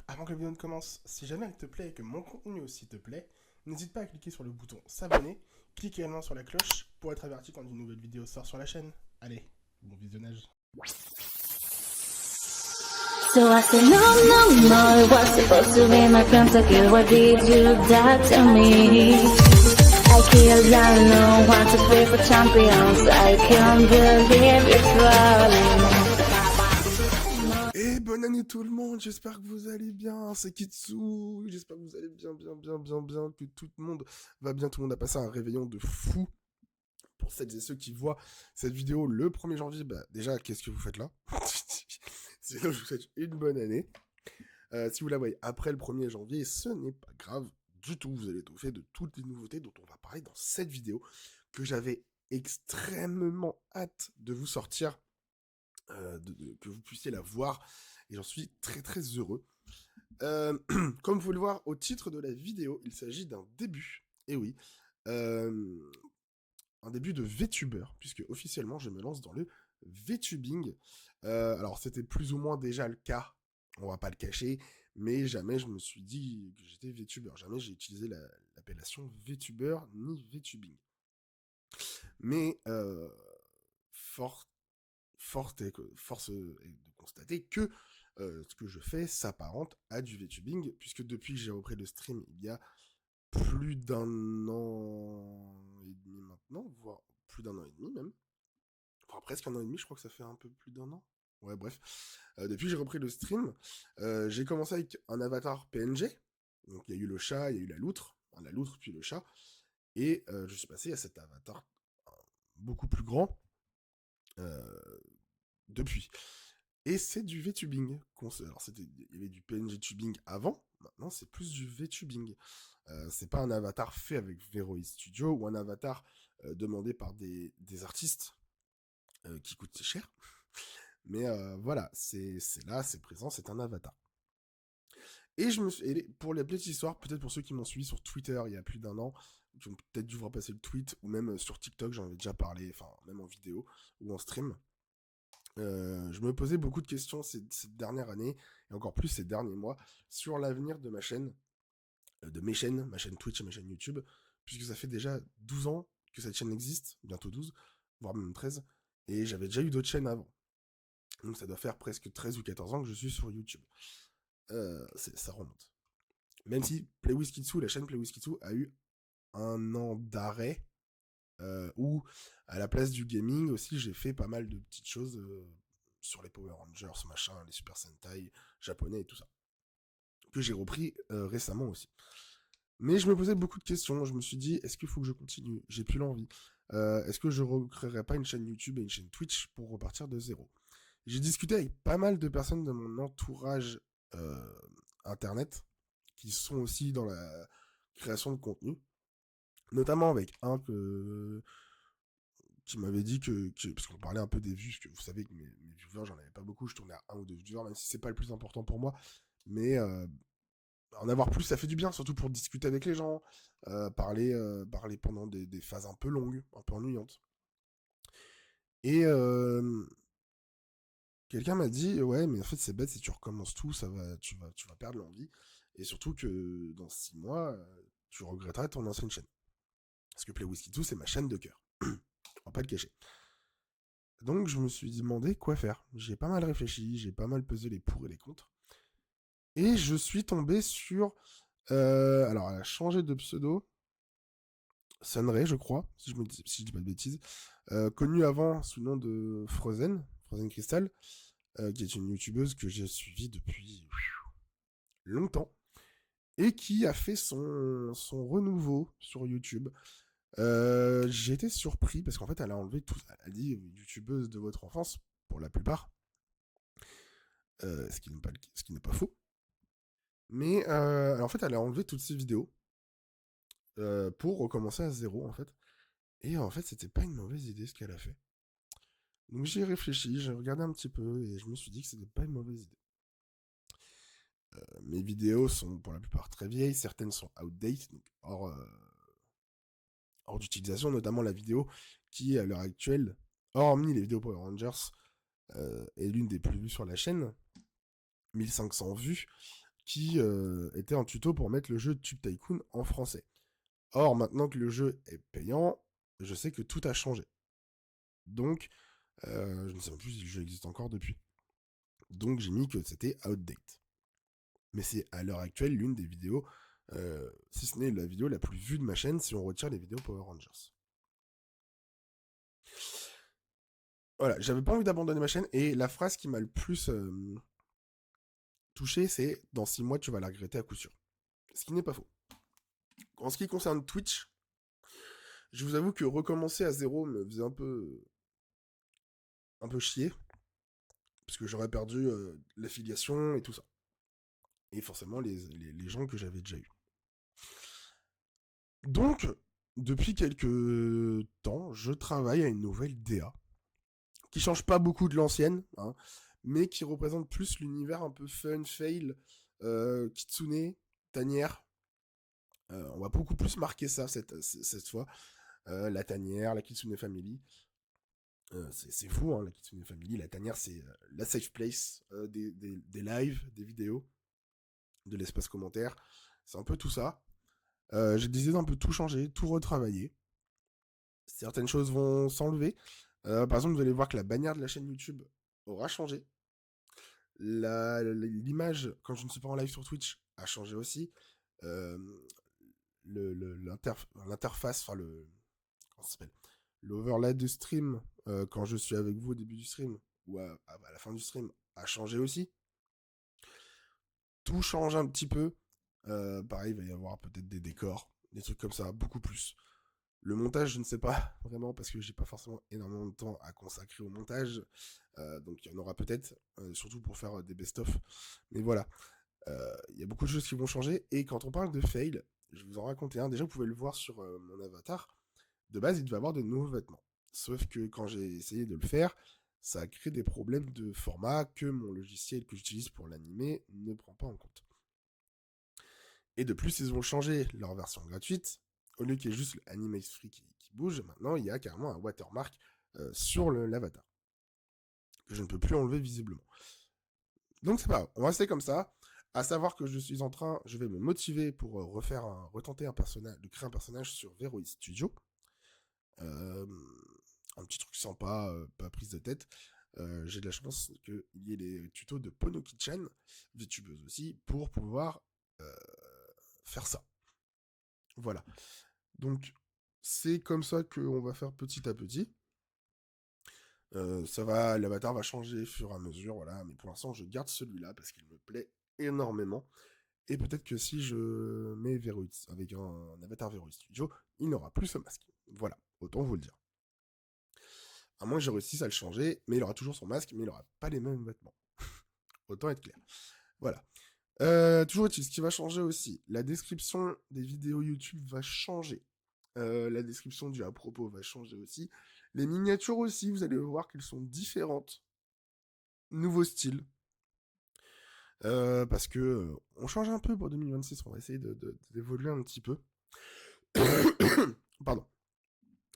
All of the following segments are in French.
Avant que la vidéo ne commence, si jamais elle te plaît et que mon contenu aussi te plaît, n'hésite pas à cliquer sur le bouton s'abonner, clique également sur la cloche pour être averti quand une nouvelle vidéo sort sur la chaîne. Allez, bon visionnage. So I said, no, no, no, it was supposed to be my pentakill. Why did you die to me? I killed, I know, want to play for champions. I can't believe it's falling. Et bonne année tout le monde, j'espère que vous allez bien, c'est Kitsu, j'espère que vous allez bien, que tout le monde va bien, tout le monde a passé un réveillon de fou. Pour celles et ceux qui voient cette vidéo le 1er janvier, bah déjà, qu'est-ce que vous faites là? Sinon, je vous souhaite une bonne année. Si vous la voyez après le 1er janvier, ce n'est pas grave du tout. Vous allez être au fait de toutes les nouveautés dont on va parler dans cette vidéo, que j'avais extrêmement hâte de vous sortir, que vous puissiez la voir. Et j'en suis très très heureux. Comme vous pouvez le voir au titre de la vidéo, il s'agit d'un début. Et oui. Un début de VTuber, puisque officiellement je me lance dans le VTubing. Alors c'était plus ou moins déjà le cas, on va pas le cacher, mais jamais je me suis dit que j'étais VTuber, jamais j'ai utilisé l'appellation VTuber ni VTubing. Mais force est de constater que ce que je fais s'apparente à du VTubing, puisque depuis que j'ai repris le stream il y a plus d'un an et demi maintenant, voire plus d'un an et demi même. Enfin, presque un an et demi, je crois que ça fait un peu plus d'un an. Ouais, bref. Depuis que j'ai repris le stream, j'ai commencé avec un avatar PNG. Donc, il y a eu le chat, il y a eu la loutre. Enfin, la loutre, puis le chat. Et je suis passé à cet avatar beaucoup plus grand depuis. Et c'est du VTubing. Alors, il y avait du PNG tubing avant. Maintenant, c'est plus du VTubing. C'est pas un avatar fait avec Veroid Studio ou un avatar demandé par des artistes qui coûtent cher. Mais voilà, c'est là, c'est présent, c'est un avatar. Et pour la petite histoire, peut-être pour ceux qui m'ont suivi sur Twitter il y a plus d'un an, qui ont peut-être dû voir passer le tweet, ou même sur TikTok, j'en avais déjà parlé, enfin même en vidéo ou en stream. Je me posais beaucoup de questions cette dernière année, et encore plus ces derniers mois, sur l'avenir de ma chaîne, de mes chaînes, ma chaîne Twitch et ma chaîne YouTube, puisque ça fait déjà 12 ans que cette chaîne existe, bientôt 12, voire même 13, et j'avais déjà eu d'autres chaînes avant. Donc ça doit faire presque 13 ou 14 ans que je suis sur YouTube. Ça remonte. Même si PlayWizKitsu, la chaîne PlayWizKitsu, a eu un an d'arrêt, où à la place du gaming aussi, j'ai fait pas mal de petites choses sur les Power Rangers, machin, les Super Sentai japonais et tout ça, que j'ai repris récemment aussi. Mais je me posais beaucoup de questions. Je me suis dit, est-ce qu'il faut que je continue? J'ai plus l'envie. Est-ce que je recréerais pas une chaîne YouTube et une chaîne Twitch pour repartir de zéro? J'ai discuté avec pas mal de personnes de mon entourage internet qui sont aussi dans la création de contenu, notamment avec un qui m'avait dit parce qu'on parlait un peu des vues, parce que vous savez que mes viewers, j'en avais pas beaucoup, je tournais à un ou deux viewers, même si c'est pas le plus important pour moi, mais en avoir plus, ça fait du bien, surtout pour discuter avec les gens, parler pendant des phases un peu longues, un peu ennuyantes. Et quelqu'un m'a dit, ouais, mais en fait, c'est bête, si tu recommences tout, tu vas perdre l'envie. Et surtout que dans 6 mois, tu regretteras ton ancienne chaîne. Parce que PlayWizKitsu, c'est ma chaîne de cœur. On va pas le cacher. Donc, je me suis demandé quoi faire. J'ai pas mal réfléchi, j'ai pas mal pesé les pour et les contre. Et je suis tombé sur. Alors, elle a changé de pseudo. Sunray, je crois, si je dis pas de bêtises. Connue avant sous le nom de Frozen Crystal, qui est une youtubeuse que j'ai suivie depuis longtemps et qui a fait son renouveau sur YouTube. J'ai été surpris parce qu'en fait elle a enlevé tout, elle a dit youtubeuse de votre enfance pour la plupart, ce qui n'est pas faux, mais en fait elle a enlevé toutes ses vidéos pour recommencer à zéro en fait, et en fait c'était pas une mauvaise idée ce qu'elle a fait. Donc j'ai réfléchi, j'ai regardé un petit peu et je me suis dit que c'était pas une mauvaise idée. Mes vidéos sont pour la plupart très vieilles, certaines sont outdated, donc hors d'utilisation, notamment la vidéo qui, à l'heure actuelle, hormis les vidéos Power Rangers, est l'une des plus vues sur la chaîne, 1500 vues, qui était un tuto pour mettre le jeu Tube Tycoon en français. Or, maintenant que le jeu est payant, je sais que tout a changé. Donc, je ne sais même plus si le jeu existe encore depuis. Donc, j'ai mis que c'était outdate. Mais c'est à l'heure actuelle l'une des vidéos, si ce n'est la vidéo la plus vue de ma chaîne si on retire les vidéos Power Rangers. Voilà, j'avais pas envie d'abandonner ma chaîne, et la phrase qui m'a le plus touché, c'est « Dans 6 mois, tu vas la regretter à coup sûr ». Ce qui n'est pas faux. En ce qui concerne Twitch, je vous avoue que recommencer à zéro me faisait un peu chier, parce que j'aurais perdu l'affiliation et tout ça. Et forcément les gens que j'avais déjà eu. Donc, depuis quelques temps, je travaille à une nouvelle DA, qui change pas beaucoup de l'ancienne, hein, mais qui représente plus l'univers un peu fun, fail, kitsune, tanière. On va beaucoup plus marquer ça cette fois. La tanière, la Kitsune Family. C'est fou, hein, la Kitsune Family. La tanière, c'est la safe place des lives, des vidéos, de l'espace commentaire. C'est un peu tout ça. J'ai décidé d'un peu tout changer, tout retravailler. Certaines choses vont s'enlever. Par exemple, vous allez voir que la bannière de la chaîne YouTube aura changé. L'image, quand je ne suis pas en live sur Twitch, a changé aussi. L'interface, enfin comment ça s'appelle, l'overlay de stream, quand je suis avec vous au début du stream ou à la fin du stream, a changé aussi. Tout change un petit peu. Pareil, il va y avoir peut-être des décors, des trucs comme ça, beaucoup plus. Le montage, je ne sais pas vraiment, parce que j'ai pas forcément énormément de temps à consacrer au montage. Donc il y en aura peut-être, surtout pour faire des best-of. Mais voilà, il y a beaucoup de choses qui vont changer. Et quand on parle de fail, je vais vous en raconter un. Déjà, vous pouvez le voir sur mon avatar. De base, il devait avoir de nouveaux vêtements. Sauf que quand j'ai essayé de le faire, ça a créé des problèmes de format que mon logiciel que j'utilise pour l'animer ne prend pas en compte. Et de plus, ils ont changé leur version gratuite. Au lieu qu'il y ait juste l'Animate Free qui bouge, maintenant il y a carrément un watermark sur l'avatar, que je ne peux plus enlever visiblement. Donc c'est pas grave, on va rester comme ça. À savoir que je vais me motiver pour retenter un personnage, de créer un personnage sur Veroid Studio. Un petit truc sympa, pas prise de tête. J'ai de la chance qu'il y ait les tutos de Ponoki-chan, VTubeuse aussi, pour pouvoir faire ça. Voilà. Donc, c'est comme ça qu'on va faire petit à petit. L'avatar va changer au fur et à mesure, voilà. Mais pour l'instant, je garde celui-là parce qu'il me plaît énormément. Et peut-être que si je mets Veroid avec un avatar Veroid Studio, il n'aura plus ce masque. Voilà, autant vous le dire. À moins que j'ai réussi à le changer, mais il aura toujours son masque, mais il n'aura pas les mêmes vêtements. Autant être clair. Voilà. Toujours est-il, ce qui va changer aussi, la description des vidéos YouTube va changer. La description du à propos va changer aussi. Les miniatures aussi, vous allez voir qu'elles sont différentes. Nouveau style. Parce que on change un peu pour 2026, on va essayer d'évoluer un petit peu. Pardon.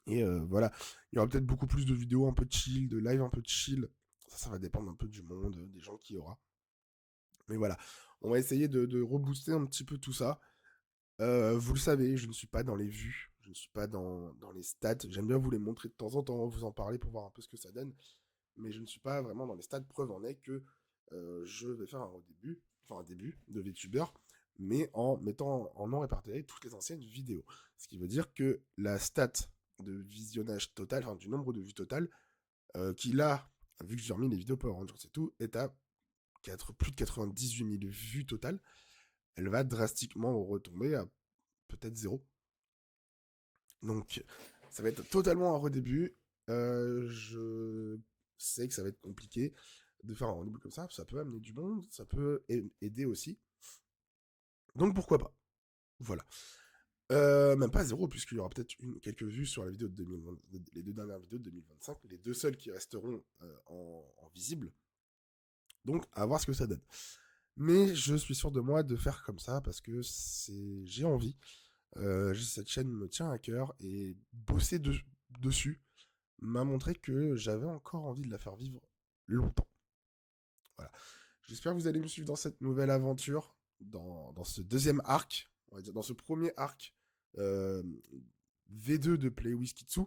Et voilà, il y aura peut-être beaucoup plus de vidéos un peu chill, de live un peu chill. Ça va dépendre un peu du monde, des gens qu'il y aura. Mais voilà, on va essayer de rebooster un petit peu tout ça. Vous le savez, je ne suis pas dans les vues, je ne suis pas dans les stats. J'aime bien vous les montrer de temps en temps, vous en parler pour voir un peu ce que ça donne. Mais je ne suis pas vraiment dans les stats. Preuve en est que je vais faire un début de VTuber, mais en mettant en nom répertorié toutes les anciennes vidéos. Ce qui veut dire que la stat de visionnage total, enfin du nombre de vues total, qui là, vu que j'ai remis les vidéos Power Rangers et tout, est à plus de 98 000 vues totales. Elle va drastiquement retomber à peut-être 0. Donc, ça va être totalement un redébut. Je sais que ça va être compliqué de faire un redébut comme ça. Ça peut amener du monde, ça peut aider aussi. Donc, pourquoi pas. Voilà. Même pas 0, puisqu'il y aura peut-être quelques vues sur la vidéo de 2020, les 2 dernières vidéos de 2025, les 2 seules qui resteront en visible. Donc, à voir ce que ça donne. Mais je suis sûr de moi de faire comme ça, parce que j'ai envie. Cette chaîne me tient à cœur, et bosser dessus m'a montré que j'avais encore envie de la faire vivre longtemps. Voilà. J'espère que vous allez me suivre dans cette nouvelle aventure. dans ce deuxième arc, on va dire, dans ce premier arc euh, V2 de Play With Kitsu.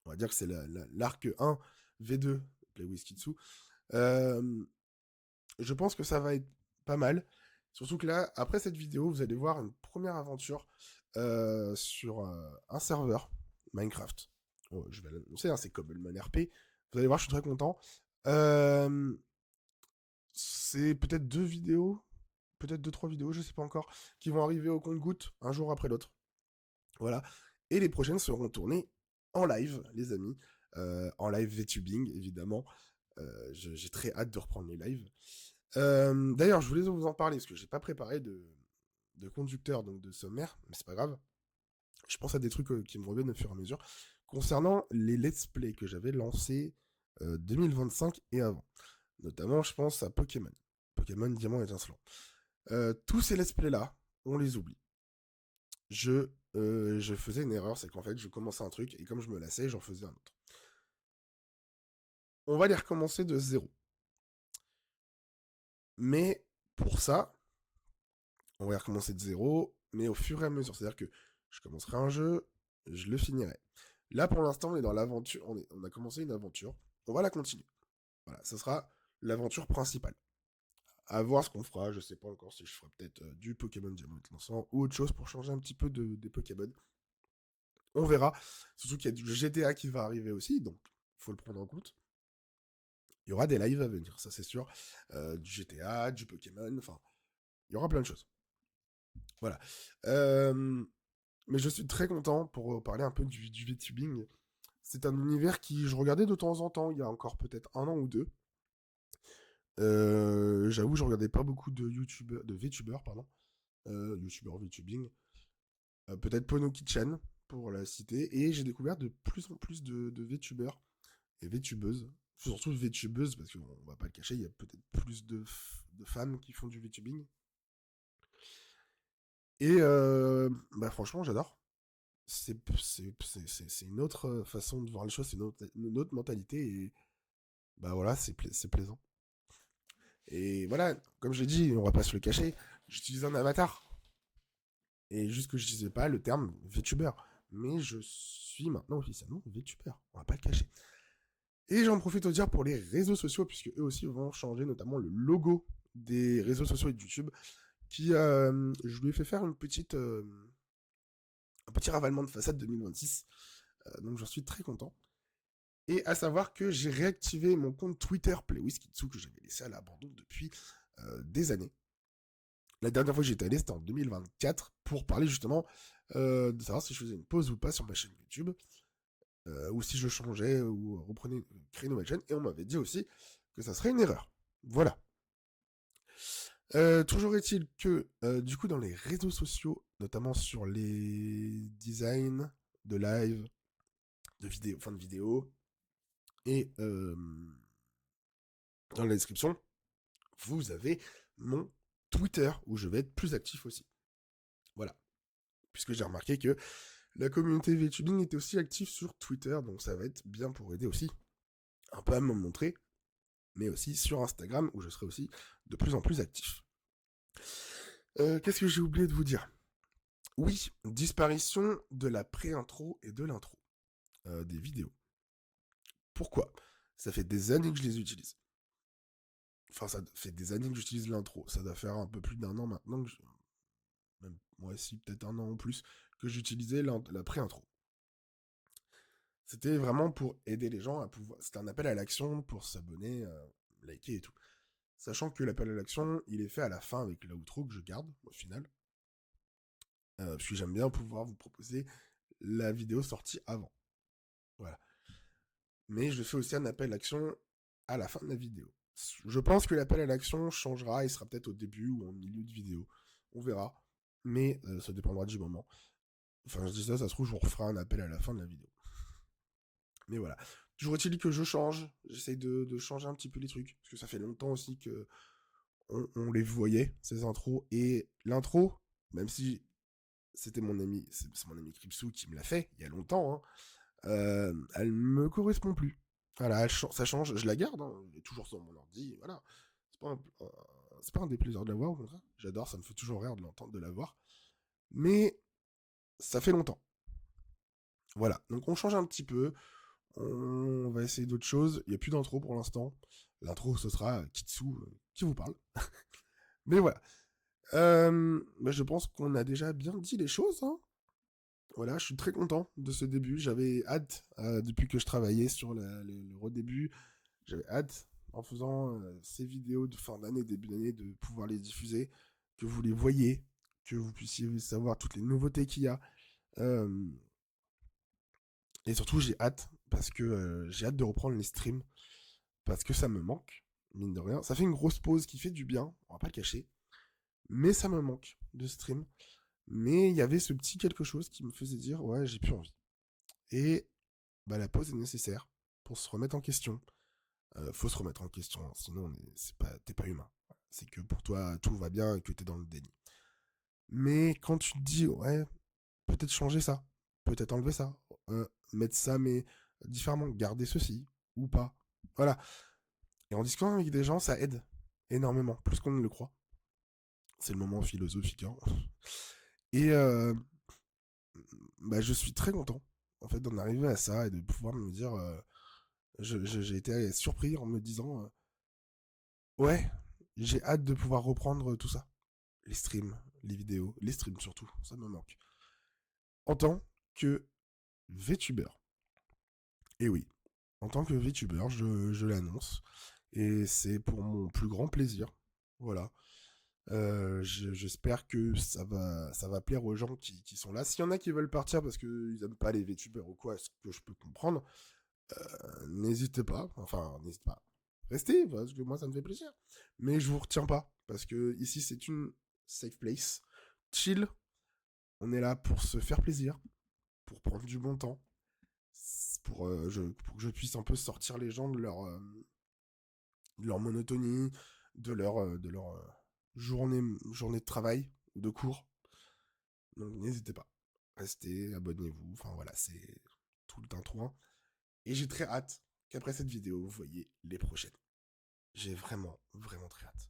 On va dire que c'est l'arc 1 V2 Play With Kitsu. Je pense que ça va être pas mal. Surtout que là, après cette vidéo, vous allez voir une première aventure sur un serveur Minecraft. Oh, je vais l'annoncer, hein, c'est Cobbleman RP. Vous allez voir, je suis très content. C'est peut-être 2 vidéos, peut-être 2-3 vidéos, je sais pas encore, qui vont arriver au compte-gouttes un jour après l'autre. Voilà. Et les prochaines seront tournées en live, les amis. En live VTubing, évidemment. J'ai très hâte de reprendre les lives. D'ailleurs, je voulais vous en parler, parce que j'ai pas préparé de conducteur, donc de sommaire, mais c'est pas grave. Je pense à des trucs qui me reviennent au fur et à mesure. Concernant les let's play que j'avais lancés 2025 et avant. Notamment, je pense à Pokémon. Pokémon Diamant Étincelant. Tous ces let's play là, on les oublie. Je faisais une erreur, c'est qu'en fait, je commençais un truc, et comme je me lassais, j'en faisais un autre. On va les recommencer de zéro. Mais pour ça, on va recommencer de zéro, mais au fur et à mesure. C'est-à-dire que je commencerai un jeu, je le finirai. Là, pour l'instant, on est dans l'aventure. On a commencé une aventure. On va la continuer. Voilà, ça sera l'aventure principale. À voir ce qu'on fera. Je sais pas encore si je ferai peut-être du Pokémon Diamant Étincelant ou autre chose pour changer un petit peu des Pokémon. On verra. Surtout qu'il y a du GTA qui va arriver aussi, donc il faut le prendre en compte. Il y aura des lives à venir, ça c'est sûr. Du GTA, du Pokémon, enfin, il y aura plein de choses. Voilà. Mais je suis très content pour parler un peu du VTubing. C'est un univers qui je regardais de temps en temps, il y a encore peut-être 1 an ou 2. J'avoue, je regardais pas beaucoup de VTubers, pardon. YouTubeurs, VTubing. Peut-être Pono Kitchen, pour la citer. Et j'ai découvert de plus en plus de VTubers et VTubeuses. Surtout VTubeuses, parce qu'on va pas le cacher, il y a peut-être plus de femmes qui font du VTubing. Et bah franchement, j'adore. C'est une autre façon de voir les choses, c'est une autre mentalité. Et bah voilà, c'est plaisant. Et voilà, comme je l'ai dit, on va pas se le cacher, j'utilise un avatar. Et juste que je disais pas le terme VTuber. Mais je suis maintenant officiellement VTuber, on va pas le cacher. Et j'en profite au dire pour les réseaux sociaux, puisque eux aussi vont changer notamment le logo des réseaux sociaux et de YouTube, qui, je lui ai fait faire un petit ravalement de façade 2026, donc j'en suis très content. Et à savoir que j'ai réactivé mon compte Twitter PlayWithKitsu, que j'avais laissé à l'abandon depuis des années. La dernière fois que j'étais allé, c'était en 2024, pour parler justement de savoir si je faisais une pause ou pas sur ma chaîne YouTube, ou si je changeais ou reprenais, créer une nouvelle chaîne, et on m'avait dit aussi que ça serait une erreur. Voilà. Toujours est-il que, du coup, dans les réseaux sociaux, notamment sur les designs de live, de vidéos, fin de vidéo, et dans la description, vous avez mon Twitter, où je vais être plus actif aussi. Voilà. Puisque j'ai remarqué que la communauté VTubing était aussi active sur Twitter, donc ça va être bien pour aider aussi un peu à me montrer, mais aussi sur Instagram, où je serai aussi de plus en plus actif. Qu'est-ce que j'ai oublié de vous dire? Oui, disparition de la pré-intro et de l'intro des vidéos. Pourquoi? Ça fait des années que je les utilise. Enfin, ça fait des années que j'utilise l'intro. Ça doit faire un peu plus d'1 an maintenant que même moi aussi, peut-être 1 an ou plus, que j'utilisais la pré-intro. C'était vraiment pour aider les gens à pouvoir... C'était un appel à l'action pour s'abonner, liker et tout. Sachant que l'appel à l'action, il est fait à la fin avec l'outro que je garde, au final. Parce que j'aime bien pouvoir vous proposer la vidéo sortie avant. Voilà. Mais je fais aussi un appel à l'action à la fin de la vidéo. Je pense que l'appel à l'action changera, il sera peut-être au début ou en milieu de vidéo. On verra. Mais ça dépendra du moment. Enfin, je dis ça se trouve, je vous referai un appel à la fin de la vidéo. Mais voilà. Toujours est-il que je change. J'essaye de changer un petit peu les trucs. Parce que ça fait longtemps aussi que on les voyait, ces intros. Et l'intro, même si c'était mon ami, c'est mon ami Cripsou qui me l'a fait il y a longtemps, hein, elle me correspond plus. Voilà, ça change, je la garde, hein, elle est toujours sur mon ordi, voilà. pas un déplaisir de la voir, au contraire. J'adore, ça me fait toujours rire de l'entendre, de la voir. Mais ça fait longtemps. Voilà, donc on change un petit peu. On va essayer d'autres choses. Il n'y a plus d'intro pour l'instant. L'intro, ce sera Kitsu qui vous parle. Mais voilà. Je pense qu'on a déjà bien dit les choses. Hein. Voilà, je suis très content de ce début. J'avais hâte, depuis que je travaillais sur le redébut, j'avais hâte, en faisant ces vidéos de fin d'année, début d'année, de pouvoir les diffuser, que vous les voyez, que vous puissiez savoir toutes les nouveautés qu'il y a. Et surtout, j'ai hâte, parce que j'ai hâte de reprendre les streams, parce que ça me manque, mine de rien. Ça fait une grosse pause qui fait du bien, on va pas le cacher, mais ça me manque de stream. Mais il y avait ce petit quelque chose qui me faisait dire, ouais, j'ai plus envie. Et la pause est nécessaire pour se remettre en question. Faut se remettre en question, hein, sinon t'es pas humain. C'est que pour toi, tout va bien et que t'es dans le déni. Mais quand tu te dis, ouais, peut-être changer ça, peut-être enlever ça, mettre ça mais différemment, garder ceci ou pas. Voilà. Et en discutant avec des gens, ça aide énormément, plus qu'on ne le croit. C'est le moment philosophique. Hein. Et je suis très content en fait d'en arriver à ça et de pouvoir me dire, j'ai été surpris en me disant, ouais, j'ai hâte de pouvoir reprendre tout ça. Les streams, les vidéos, les streams surtout, ça me manque. En tant que VTuber. Et oui, en tant que VTuber, je l'annonce. Et c'est pour mon plus grand plaisir. Voilà. J'espère que ça va plaire aux gens qui sont là. S'il y en a qui veulent partir parce qu'ils aiment pas les VTubers ou quoi, ce que je peux comprendre, n'hésitez pas. Enfin, n'hésitez pas. Restez, parce que moi ça me fait plaisir. Mais je vous retiens pas, parce que ici c'est une safe place. Chill. On est là pour se faire plaisir, pour prendre du bon temps, pour que je puisse un peu sortir les gens de leur monotonie, de leur journée de travail ou de cours. Donc n'hésitez pas. Restez, abonnez-vous. Enfin voilà, c'est tout le tintouin. Et j'ai très hâte qu'après cette vidéo, vous voyez les prochaines. J'ai vraiment, vraiment très hâte.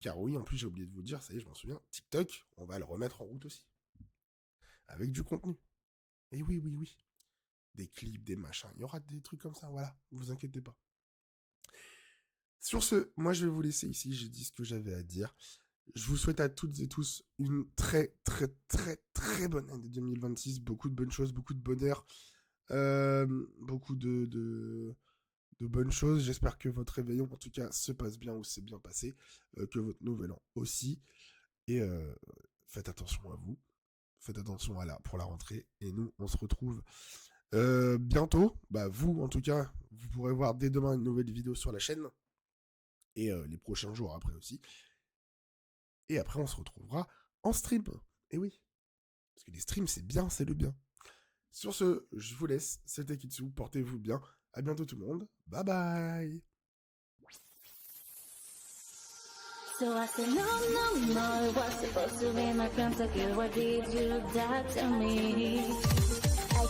Car oui, en plus j'ai oublié de vous dire, ça y est, je m'en souviens, TikTok, on va le remettre en route aussi. Avec du contenu. Et oui, oui, oui. Des clips, des machins. Il y aura des trucs comme ça, voilà. Ne vous inquiétez pas. Sur ce, moi je vais vous laisser ici. J'ai dit ce que j'avais à dire. Je vous souhaite à toutes et tous une très, très, très, très bonne année 2026. Beaucoup de bonnes choses, beaucoup de bonheur. Beaucoup de bonnes choses. J'espère que votre réveillon, en tout cas, se passe bien ou s'est bien passé. Que votre nouvel an aussi. Et faites attention à vous. Faites attention pour la rentrée. Et nous, on se retrouve bientôt. Vous, en tout cas, vous pourrez voir dès demain une nouvelle vidéo sur la chaîne. Et les prochains jours après aussi. Et après, on se retrouvera en stream. Et oui. Parce que les streams, c'est bien, c'est le bien. Sur ce, je vous laisse. C'était Kitsu. Portez-vous bien. À bientôt tout le monde. Bye bye. So I said, no, no, no, it was supposed to be my pentakill. Why did you do that to me? I